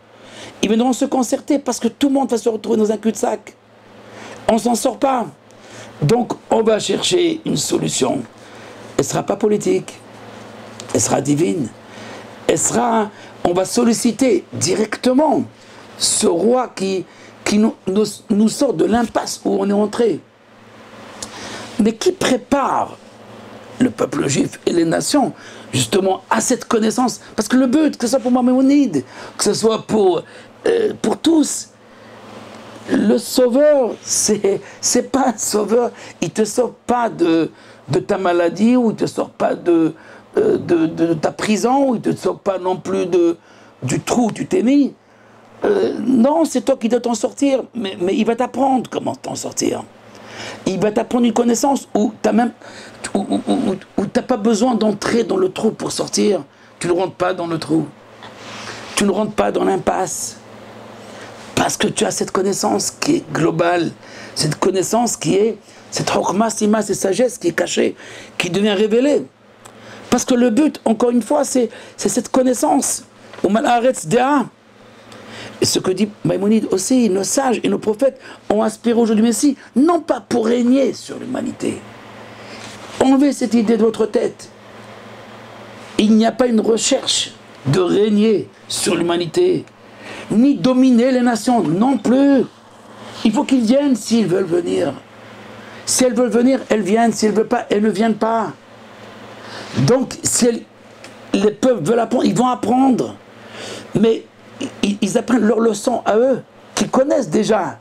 Ils viendront se concerter parce que tout le monde va se retrouver dans un cul-de-sac. On ne s'en sort pas. Donc, on va chercher une solution. Elle ne sera pas politique. Elle sera divine. On va solliciter directement ce roi qui nous sort de l'impasse où on est entré. Mais qui prépare le peuple juif et les nations justement à cette connaissance. Parce que le but, que ce soit pour Maïmonide, que ce soit pour tous, le sauveur, c'est pas un sauveur, il te sauve pas de ta maladie, ou il te sort pas de ta prison, ou il te sort pas non plus du trou où tu t'es mis. Non, c'est toi qui dois t'en sortir, mais il va t'apprendre comment t'en sortir. Il va t'apprendre une connaissance où tu n'as pas besoin d'entrer dans le trou pour sortir. Tu ne rentres pas dans le trou. Tu ne rentres pas dans l'impasse. Parce que tu as cette connaissance qui est globale. Cette connaissance qui est cette chokhmah, sima, cette sagesse qui est cachée, qui devient révélée. Parce que le but, encore une fois, c'est cette connaissance. Et ce que dit Maïmonide aussi, nos sages et nos prophètes ont aspiré au jour du Messie, non pas pour régner sur l'humanité. Enlevez cette idée de votre tête. Il n'y a pas une recherche de régner sur l'humanité, ni dominer les nations, non plus. Il faut qu'ils viennent s'ils veulent venir. Si elles veulent venir, elles viennent. Si elles ne veulent pas, elles ne viennent pas. Donc, si les peuples veulent apprendre, ils vont apprendre. Mais ils apprennent leurs leçons à eux, qu'ils connaissent déjà.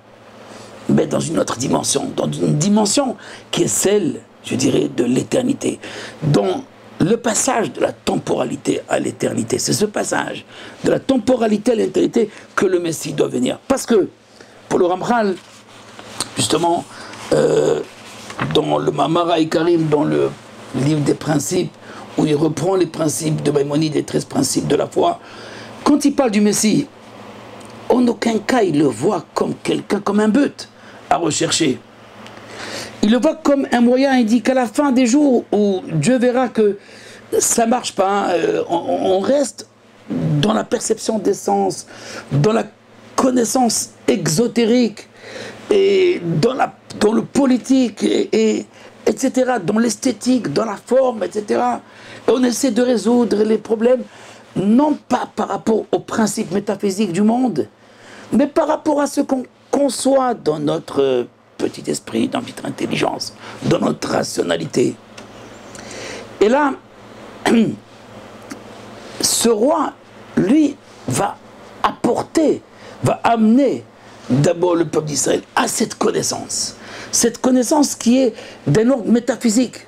Mais dans une autre dimension, dans une dimension qui est celle, je dirais, de l'éternité. Dans le passage de la temporalité à l'éternité. C'est ce passage de la temporalité à l'éternité que le Messie doit venir. Parce que, pour le Ramchal, justement, dans le Mamara Ikarim, dans le livre des principes, où il reprend les principes de Maïmonide, les 13 principes de la foi, quand il parle du Messie, en aucun cas il le voit comme quelqu'un, comme un but à rechercher. Il le voit comme un moyen. Il dit qu'à la fin des jours où Dieu verra que ça ne marche pas, on reste dans la perception des sens, dans la connaissance exotérique, et dans le politique, etc., dans l'esthétique, dans la forme, etc. Et on essaie de résoudre les problèmes, non pas par rapport aux principes métaphysiques du monde, mais par rapport à ce qu'on conçoit dans notre petit esprit, dans notre intelligence, dans notre rationalité. Et là, ce roi, lui, va apporter, va amener d'abord le peuple d'Israël à cette connaissance qui est d'un ordre métaphysique.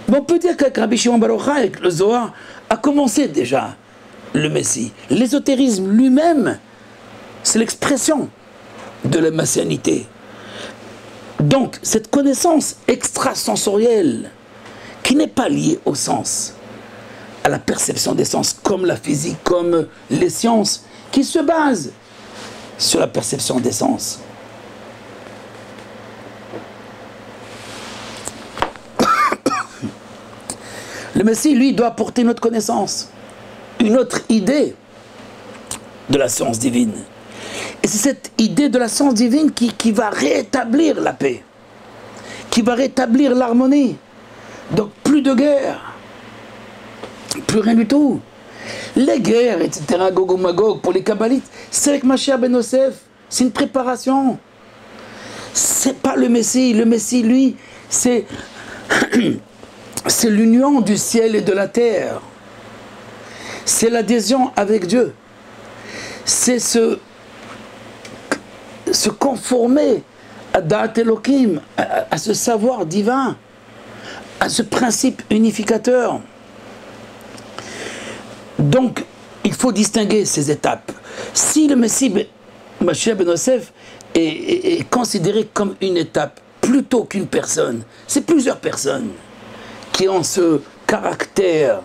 Mais on peut dire qu'avec Rabbi Shimon Bar Yochai, avec le Zohar, a commencé déjà le Messie. L'ésotérisme lui-même, c'est l'expression de la messianité. Donc, cette connaissance extrasensorielle, qui n'est pas liée au sens, à la perception des sens, comme la physique, comme les sciences, qui se basent sur la perception des sens. Le Messie, lui, doit apporter notre connaissance, une autre idée de la science divine. Et c'est cette idée de la science divine qui va rétablir la paix, qui va rétablir l'harmonie. Donc plus de guerre, plus rien du tout. Les guerres, etc., Gog ou Magog, pour les kabbalistes, c'est avec Mashiach ben Yosef, c'est une préparation. C'est pas le Messie. Le Messie, lui, c'est l'union du ciel et de la terre. C'est l'adhésion avec Dieu. C'est se conformer à Da'at Elohim, à ce savoir divin, à ce principe unificateur. Donc, il faut distinguer ces étapes. Si le Messie, Mashiach ben Yosef, est considéré comme une étape plutôt qu'une personne, c'est plusieurs personnes qui ont ce caractère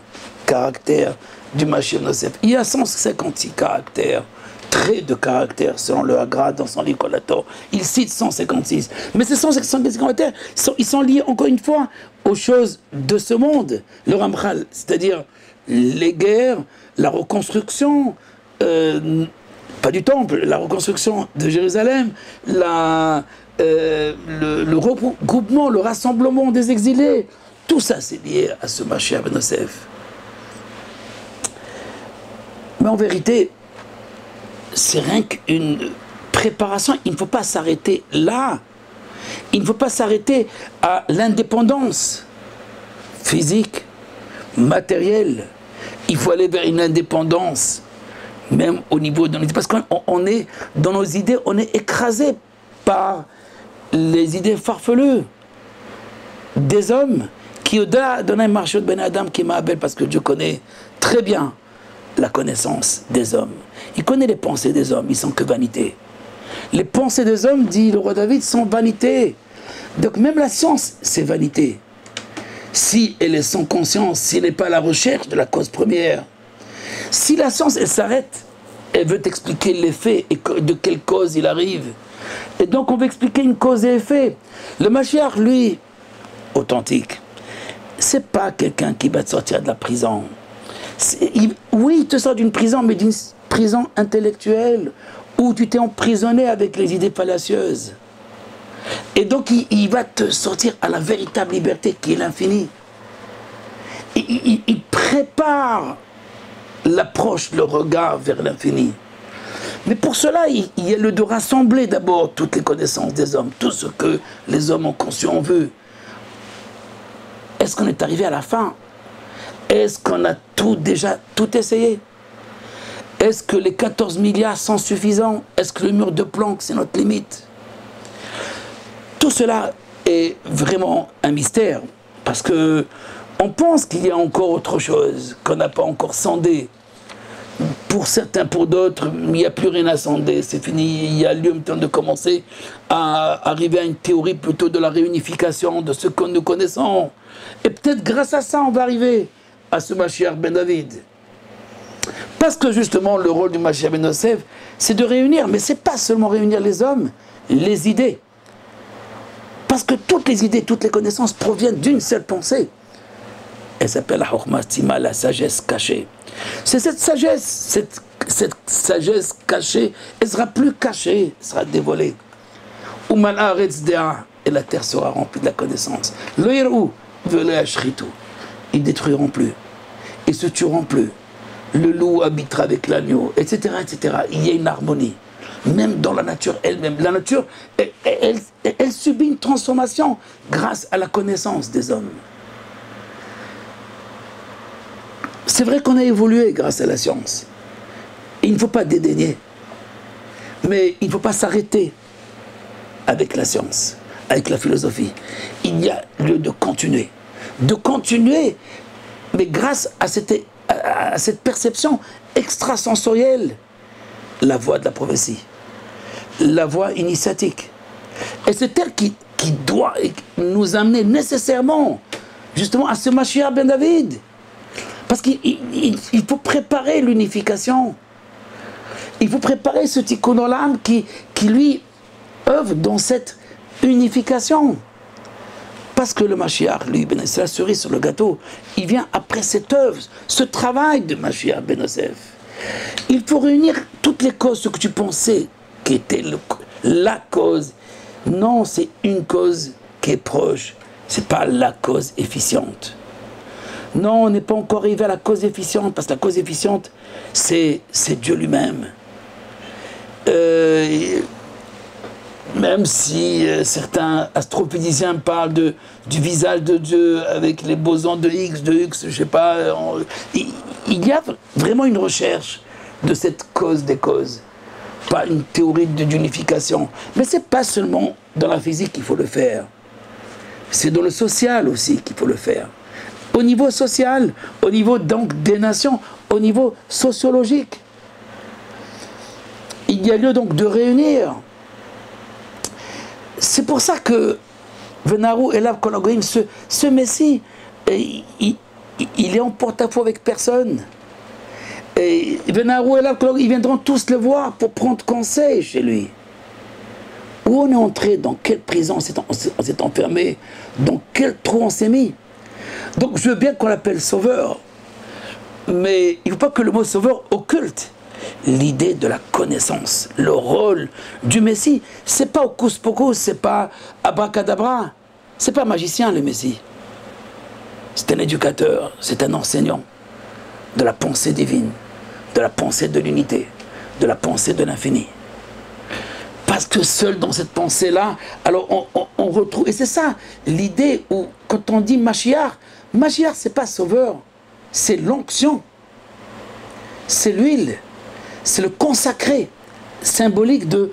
du Mashiach ben Yosef. Il y a 156 caractères, traits de caractère, selon le Hagra dans son livre Kol HaTorah. Il cite 156. Mais ces 156 caractères, ils sont liés encore une fois aux choses de ce monde, le Ramchal, c'est-à-dire les guerres, la reconstruction, pas du temple, la reconstruction de Jérusalem, le regroupement, le rassemblement des exilés, tout ça c'est lié à ce Mashiach ben Yosef. Mais en vérité, c'est rien qu'une préparation. Il ne faut pas s'arrêter là. Il ne faut pas s'arrêter à l'indépendance physique, matérielle. Il faut aller vers une indépendance, même au niveau de nos idées. Parce qu'on est, dans nos idées, on est écrasé par les idées farfelues des hommes qui, au-delà d'un marché de Ben Adam qui m'appelle, parce que Dieu connaît très bien la connaissance des hommes. Il connaît les pensées des hommes, ils sont que vanité. Les pensées des hommes, dit le roi David, sont vanité. Donc même la science, c'est vanité. Si elle est sans conscience, si elle n'est pas à la recherche de la cause première, si la science, elle s'arrête, elle veut expliquer l'effet et de quelle cause il arrive. Et donc on veut expliquer une cause et effet. Le Mashiach, lui, authentique, c'est pas quelqu'un qui va te sortir de la prison. Oui, il te sort d'une prison, mais d'une prison intellectuelle, où tu t'es emprisonné avec les idées fallacieuses. Et donc, il va te sortir à la véritable liberté qui est l'infini. Il prépare l'approche, le regard vers l'infini. Mais pour cela, il y a le de rassembler d'abord toutes les connaissances des hommes, tout ce que les hommes ont conçu, ont vu. Est-ce qu'on est arrivé à la fin? Est-ce qu'on a déjà tout essayé? Est-ce que les 14 milliards sont suffisants? Est-ce que le mur de Planck, c'est notre limite? Tout cela est vraiment un mystère, parce que on pense qu'il y a encore autre chose, qu'on n'a pas encore sondé. Pour certains, pour d'autres, il n'y a plus rien à sonder, c'est fini, il y a lieu maintenant de commencer à arriver à une théorie plutôt de la réunification de ce que nous connaissons. Et peut-être grâce à ça, on va arriver à ce Mashiach ben David. Parce que justement, le rôle du Mashiach ben Yosef, c'est de réunir, mais ce n'est pas seulement réunir les hommes, les idées. Parce que toutes les idées, toutes les connaissances proviennent d'une seule pensée. Elle s'appelle la Chokhma Tzima, la sagesse cachée. C'est cette sagesse cachée, elle sera plus cachée, elle sera dévoilée. Uman haaretz dea, et la terre sera remplie de la connaissance. Lo yir'u velo yashchitu, ils détruiront plus, ils se tueront plus. Le loup habitera avec l'agneau, etc., etc. Il y a une harmonie. Même dans la nature elle-même. La nature, elle subit une transformation grâce à la connaissance des hommes. C'est vrai qu'on a évolué grâce à la science. Il ne faut pas dédaigner. Mais il ne faut pas s'arrêter avec la science, avec la philosophie. Il y a lieu de continuer. De continuer, mais grâce à cette perception extrasensorielle, la voie de la prophétie, la voie initiatique. Et c'est elle qui doit nous amener nécessairement justement à ce Mashiach ben David. Parce qu'il faut préparer l'unification. Il faut préparer ce tikkun olam qui lui œuvre dans cette unification. Parce que le Mashiach, lui, c'est la cerise sur le gâteau. Il vient après cette œuvre, ce travail de Mashiach ben Yosef. Il faut réunir toutes les causes, ce que tu pensais qui était la cause. Non, c'est une cause qui est proche. Ce n'est pas la cause efficiente. Non, on n'est pas encore arrivé à la cause efficiente, parce que la cause efficiente, c'est Dieu lui-même. Même si certains astrophysiciens parlent du visage de Dieu avec les bosons de X, je ne sais pas, il y a vraiment une recherche de cette cause des causes, pas une théorie d'unification. Mais ce n'est pas seulement dans la physique qu'il faut le faire, c'est dans le social aussi qu'il faut le faire. Au niveau social, au niveau donc des nations, au niveau sociologique. Il y a lieu donc de réunir. C'est pour ça que Venaru Elav Kol Hagoyim, ce Messie, il est en porte-à-faux avec personne. Venaru Elav Kol Hagoyim, ils viendront tous le voir pour prendre conseil chez lui. Où on est entré, dans quelle prison on s'est enfermé, dans quel trou on s'est mis. Donc je veux bien qu'on l'appelle sauveur, mais il ne faut pas que le mot sauveur occulte l'idée de la connaissance, le rôle du Messie. C'est pas hocus pocus, c'est pas abracadabra, c'est pas magicien le Messie. C'est un éducateur, c'est un enseignant de la pensée divine, de la pensée de l'unité, de la pensée de l'infini. Parce que seul dans cette pensée-là, alors on retrouve, et c'est ça l'idée où quand on dit Mashiach, Mashiach c'est pas sauveur, c'est l'onction, c'est l'huile, c'est le consacré, symbolique de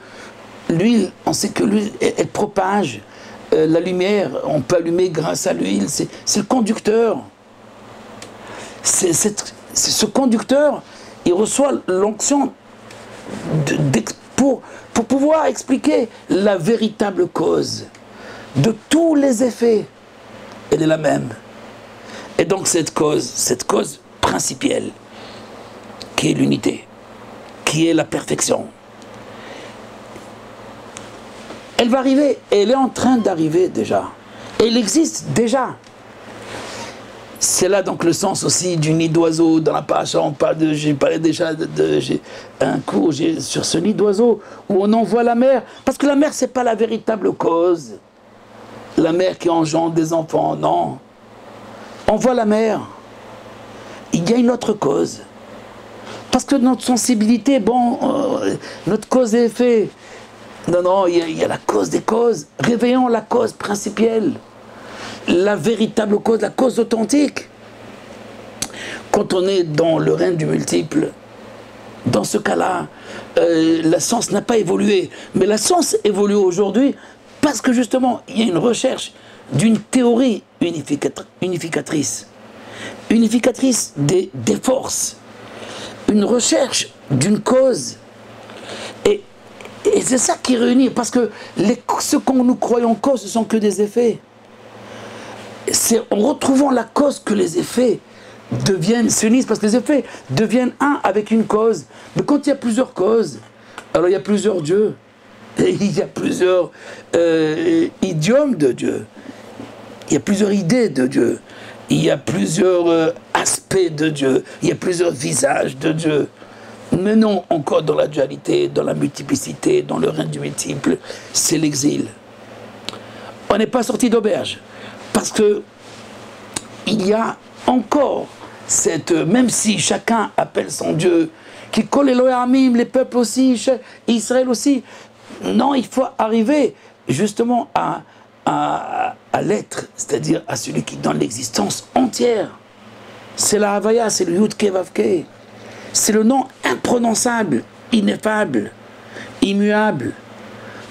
l'huile. On sait que l'huile, elle propage la lumière, on peut allumer grâce à l'huile, c'est le conducteur. C'est ce conducteur, il reçoit l'onction pour pouvoir expliquer la véritable cause de tous les effets. Elle est la même. Et donc cette cause principielle, qui est l'unité, qui est la perfection, elle va arriver, elle est en train d'arriver déjà. Elle existe déjà. C'est là donc le sens aussi du nid d'oiseau. Dans la paracha, on parle de, j'ai parlé déjà j'ai un cours sur ce nid d'oiseau où on envoie la mère. Parce que la mère, c'est pas la véritable cause. La mère qui engendre des enfants, non. On voit la mère. Il y a une autre cause. Parce que notre sensibilité, bon, notre cause et effet. Non, non, il y a la cause des causes. Réveillons la cause principielle. La véritable cause, la cause authentique. Quand on est dans le règne du multiple, dans ce cas-là, la science n'a pas évolué. Mais la science évolue aujourd'hui parce que justement, il y a une recherche d'une théorie unificatrice. Unificatrice des forces. Une recherche d'une cause. Et c'est ça qui réunit. Parce que ce qu'on nous croyons cause, ce ne sont que des effets. C'est en retrouvant la cause que les effets s'unissent, parce que les effets deviennent un avec une cause. Mais quand il y a plusieurs causes, alors il y a plusieurs dieux, et il y a plusieurs idiomes de Dieu, il y a plusieurs idées de Dieu, il y a plusieurs aspects de Dieu, il y a plusieurs visages de Dieu. Mais non, encore dans la dualité, dans la multiplicité, dans le règne du multiple, c'est l'exil. On n'est pas sorti d'auberge. Parce que il y a encore cette, même si chacun appelle son Dieu, qui colle Elohim, les peuples aussi, Israël aussi, non, il faut arriver justement à l'être, c'est-à-dire à celui qui donne l'existence entière. C'est la Havaya, c'est le Yud Ke Vav Ke. C'est le nom imprononçable, ineffable, immuable,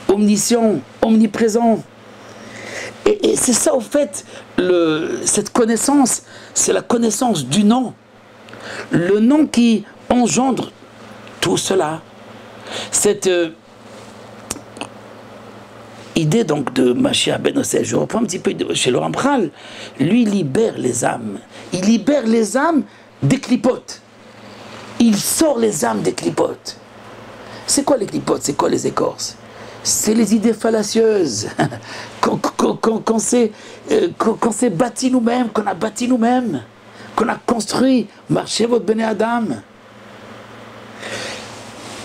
omniscient, omniprésent. Et c'est ça, au fait, cette connaissance, c'est la connaissance du nom. Le nom qui engendre tout cela. Cette idée donc de Mashiach ben Osei, je reprends un petit peu chez le Rambral, lui libère les âmes. Il libère les âmes des clipotes. Il sort les âmes des clipotes. C'est quoi les clipotes? C'est quoi les écorces? C'est les idées fallacieuses. Quand c'est bâti nous-mêmes, qu'on a bâti nous-mêmes, qu'on a construit, marchez votre béné Adam.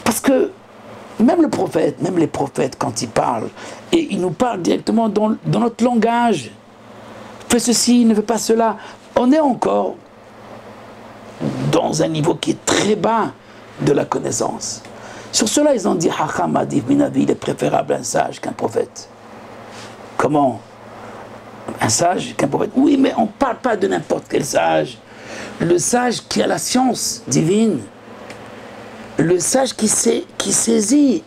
Parce que même les prophètes, quand ils parlent, et ils nous parlent directement dans notre langage, fais ceci, ne fais pas cela, on est encore dans un niveau qui est très bas de la connaissance. Sur cela, ils ont dit, Hacham Adif Minavi, il est préférable un sage qu'un prophète. Comment? Un sage qu'un prophète? Oui, mais on ne parle pas de n'importe quel sage. Le sage qui a la science divine. Le sage qui saisit.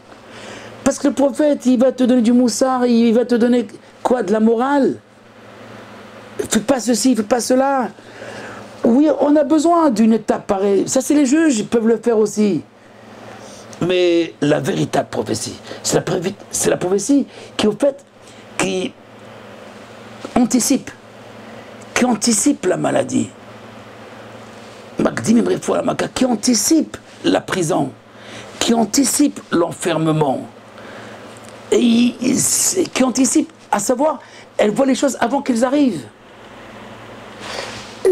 Parce que le prophète, il va te donner du moussard, il va te donner quoi? De la morale. Fais pas ceci, fais pas cela. Oui, on a besoin d'une étape pareille. Ça, c'est les juges, ils peuvent le faire aussi. Mais la véritable prophétie, c'est la prophétie qui, au fait, qui anticipe la maladie. Qui anticipe la prison, qui anticipe l'enfermement, et qui anticipe, à savoir, elle voit les choses avant qu'elles arrivent.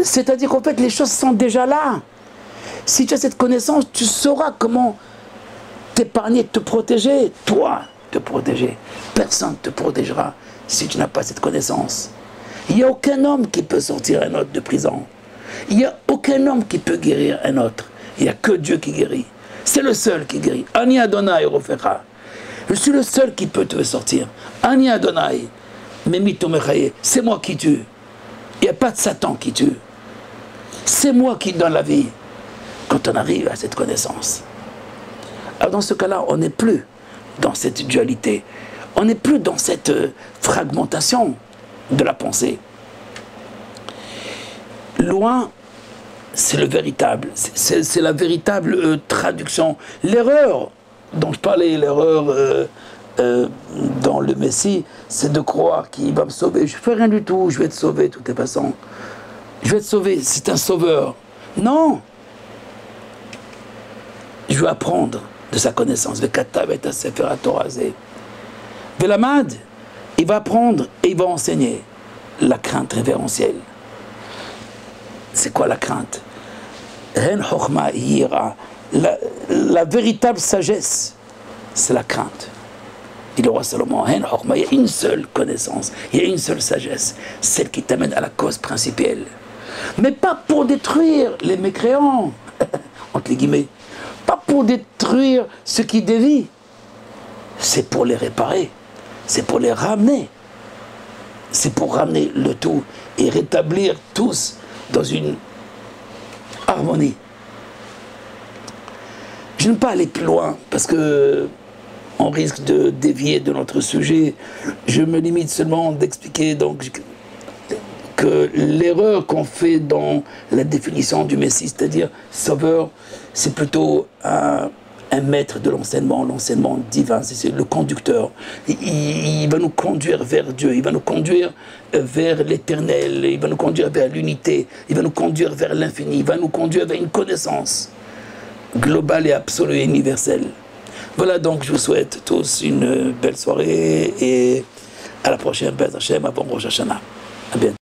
C'est-à-dire qu'en fait, les choses sont déjà là. Si tu as cette connaissance, tu sauras comment t'épargner, te protéger. Toi, te protéger. Personne ne te protégera si tu n'as pas cette connaissance. Il n'y a aucun homme qui peut sortir un autre de prison. Il n'y a aucun homme qui peut guérir un autre. Il n'y a que Dieu qui guérit. C'est le seul qui guérit. Ani Adonai Rofecha. Je suis le seul qui peut te sortir. Ani Adonai. Memito Mechaye. C'est moi qui tue. Il n'y a pas de Satan qui tue. C'est moi qui donne la vie. Quand on arrive à cette connaissance. Alors dans ce cas-là, on n'est plus dans cette dualité. On n'est plus dans cette fragmentation de la pensée. Loin, c'est le véritable. C'est la véritable traduction. L'erreur dont je parlais, l'erreur dans le Messie, c'est de croire qu'il va me sauver. Je ne fais rien du tout, je vais te sauver de toutes les façons. Je vais te sauver, c'est un sauveur. Non. Je veux apprendre de sa connaissance. Velamad, il va apprendre et il va enseigner la crainte révérentielle. C'est quoi la crainte? La véritable sagesse, c'est la crainte. Dit le roi Salomon, il y a une seule connaissance, il y a une seule sagesse, celle qui t'amène à la cause principale. Mais pas pour détruire les mécréants, entre les guillemets, pas pour détruire ceux qui dévient, c'est pour les réparer, c'est pour les ramener, c'est pour ramener le tout et rétablir tous dans une harmonie. Je ne vais pas aller plus loin parce que on risque de dévier de notre sujet. Je me limite seulement d'expliquer donc que l'erreur qu'on fait dans la définition du Messie, c'est-à-dire sauveur, c'est plutôt un maître de l'enseignement divin, c'est le conducteur. Il va nous conduire vers Dieu, il va nous conduire vers l'éternel, il va nous conduire vers l'unité, il va nous conduire vers l'infini, il va nous conduire vers une connaissance globale et absolue et universelle. Voilà, donc je vous souhaite tous une belle soirée et à la prochaine, B'ez Hashem, avant Rosh Hashanah. À bientôt.